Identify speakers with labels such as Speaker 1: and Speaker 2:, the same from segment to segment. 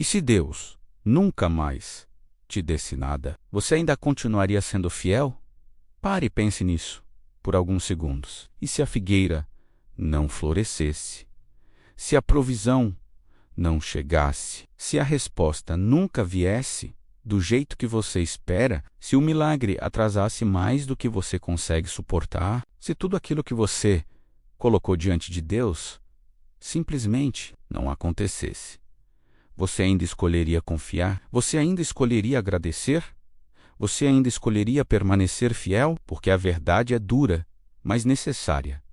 Speaker 1: E se Deus nunca mais te desse nada, você ainda continuaria sendo fiel? Pare e pense nisso por alguns segundos. E se a figueira não florescesse? Se a provisão não chegasse? Se a resposta nunca viesse do jeito que você espera? Se o milagre atrasasse mais do que você consegue suportar? Se tudo aquilo que você colocou diante de Deus simplesmente não acontecesse? Você ainda escolheria confiar? Você ainda escolheria agradecer? Você ainda escolheria permanecer fiel? Porque a verdade é dura, mas necessária.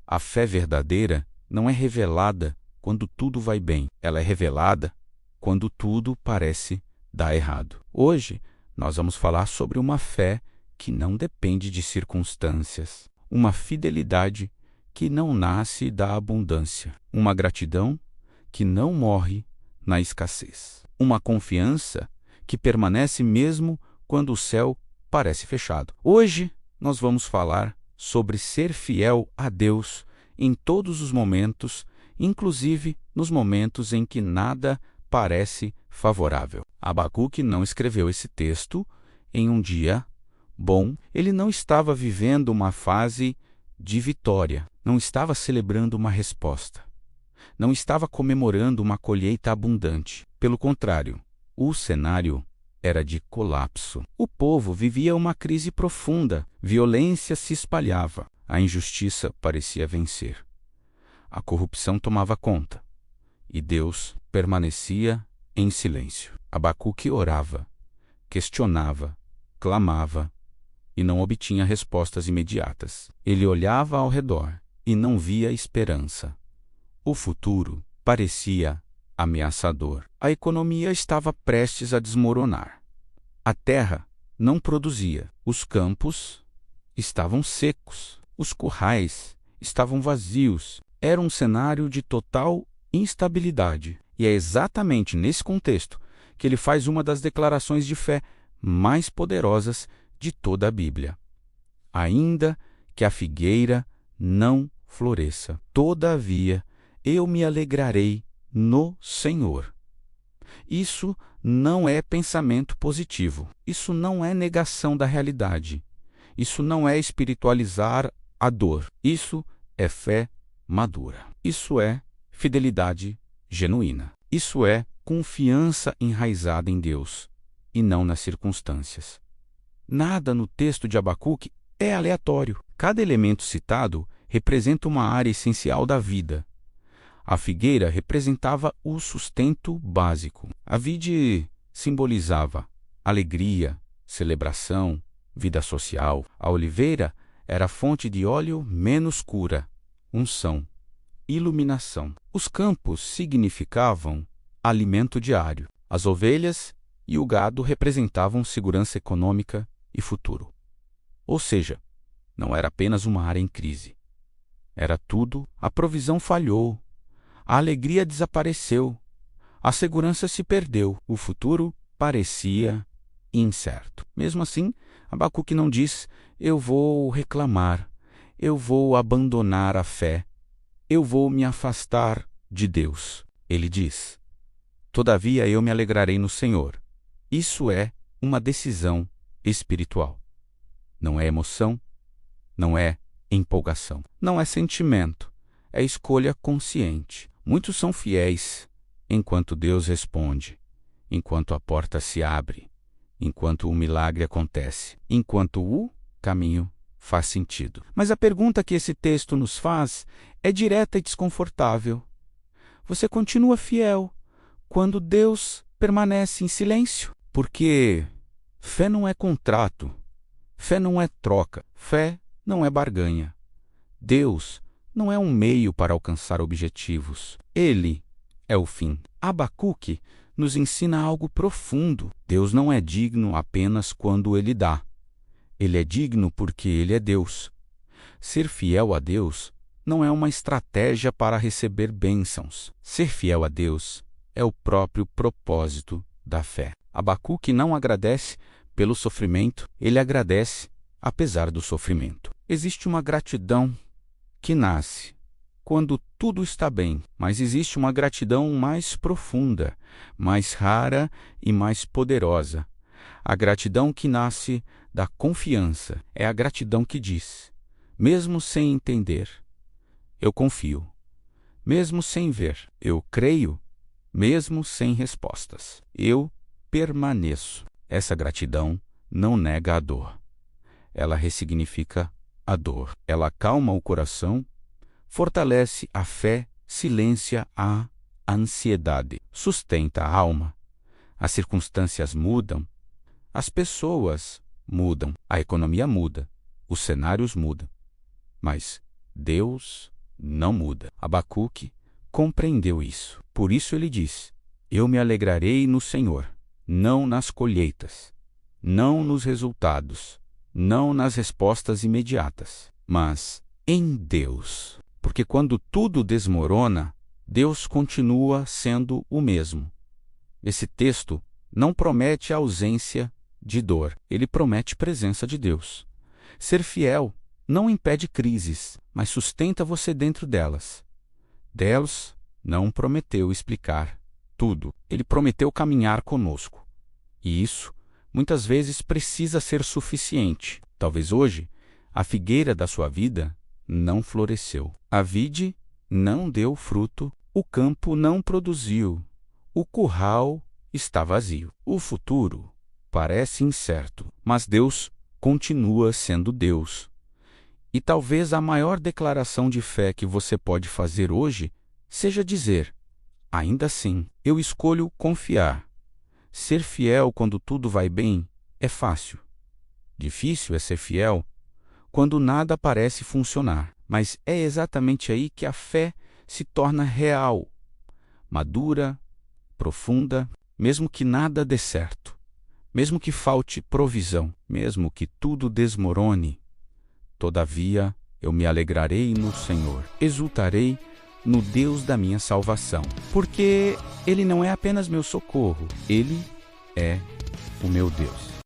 Speaker 1: A fé verdadeira não é revelada quando tudo vai bem. Ela é revelada quando tudo parece dar errado. Hoje, nós vamos falar sobre uma fé que não depende de circunstâncias. Uma fidelidade que não nasce da abundância. Uma gratidão que não morre na escassez. Uma confiança que permanece mesmo quando o céu parece fechado. Hoje, nós vamos falar sobre ser fiel a Deus em todos os momentos, inclusive nos momentos em que nada parece favorável. Abacuque não escreveu esse texto em um dia bom. Ele não estava vivendo uma fase de vitória, não estava celebrando uma resposta, não estava comemorando uma colheita abundante. Pelo contrário, o cenário era de colapso. O povo vivia uma crise profunda, violência se espalhava, a injustiça parecia vencer. A corrupção tomava conta, e Deus permanecia em silêncio. Abacuque orava, questionava, clamava, e não obtinha respostas imediatas. Ele olhava ao redor e não via esperança. O futuro parecia ameaçador. A economia estava prestes a desmoronar. A terra não produzia. Os campos estavam secos. Os currais estavam vazios. Era um cenário de total instabilidade. E é exatamente nesse contexto que ele faz uma das declarações de fé mais poderosas de toda a Bíblia. Ainda que a figueira não floresça, todavia eu me alegrarei no Senhor. Isso não é pensamento positivo. Isso não é negação da realidade. Isso não é espiritualizar a dor. Isso é fé madura. Isso é fidelidade genuína. Isso é confiança enraizada em Deus e não nas circunstâncias. Nada no texto de Abacuque é aleatório. Cada elemento citado representa uma área essencial da vida. A figueira representava o sustento básico. A vide simbolizava alegria, celebração, vida social. A oliveira era a fonte de óleo menos cura, unção, iluminação. Os campos significavam alimento diário. As ovelhas e o gado representavam segurança econômica e futuro. Ou seja, não era apenas uma área em crise. Era tudo. A provisão falhou. A alegria desapareceu. A segurança se perdeu. O futuro parecia incerto. Mesmo assim, Abacuque não diz: eu vou reclamar, eu vou abandonar a fé, eu vou me afastar de Deus. Ele diz: todavia eu me alegrarei no Senhor. Isso é uma decisão espiritual. Não é emoção, não é empolgação, não é sentimento, é escolha consciente. Muitos são fiéis enquanto Deus responde, enquanto a porta se abre, enquanto o milagre acontece, enquanto o caminho faz sentido. Mas a pergunta que esse texto nos faz é direta e desconfortável. Você continua fiel quando Deus permanece em silêncio? Porque fé não é contrato, fé não é troca, fé não é barganha. Deus não é um meio para alcançar objetivos. Ele é o fim. Abacuque nos ensina algo profundo. Deus não é digno apenas quando Ele dá. Ele é digno porque Ele é Deus. Ser fiel a Deus não é uma estratégia para receber bênçãos. Ser fiel a Deus é o próprio propósito da fé. Abacuque não agradece pelo sofrimento, ele agradece apesar do sofrimento. Existe uma gratidão que nasce quando tudo está bem, mas existe uma gratidão mais profunda, mais rara e mais poderosa. A gratidão que nasce da confiança é a gratidão que diz, mesmo sem entender, eu confio. Mesmo sem ver, eu creio. Mesmo sem respostas, eu permaneço. Essa gratidão não nega a dor. Ela ressignifica a dor. Ela acalma o coração, fortalece a fé, silencia a ansiedade, sustenta a alma. As circunstâncias mudam, as pessoas mudam, a economia muda, os cenários mudam. Mas Deus não muda. Abacuque compreendeu isso. Por isso ele diz: eu me alegrarei no Senhor, não nas colheitas, não nos resultados, não nas respostas imediatas, mas em Deus. Porque quando tudo desmorona, Deus continua sendo o mesmo. Esse texto não promete a ausência de dor, ele promete presença de Deus. Ser fiel não impede crises, mas sustenta você dentro delas. Deus não prometeu explicar tudo, ele prometeu caminhar conosco. E isso, muitas vezes, precisa ser suficiente. Talvez hoje, a figueira da sua vida não floresceu. A vide não deu fruto, o campo não produziu, o curral está vazio. O futuro parece incerto, mas Deus continua sendo Deus. E talvez a maior declaração de fé que você pode fazer hoje seja dizer: ainda assim, eu escolho confiar. Ser fiel quando tudo vai bem é fácil. Difícil é ser fiel quando nada parece funcionar. Mas é exatamente aí que a fé se torna real, madura, profunda, mesmo que nada dê certo, mesmo que falte provisão, mesmo que tudo desmorone. Todavia, eu me alegrarei no Senhor, exultarei no Deus da minha salvação, porque Ele não é apenas meu socorro, Ele é o meu Deus.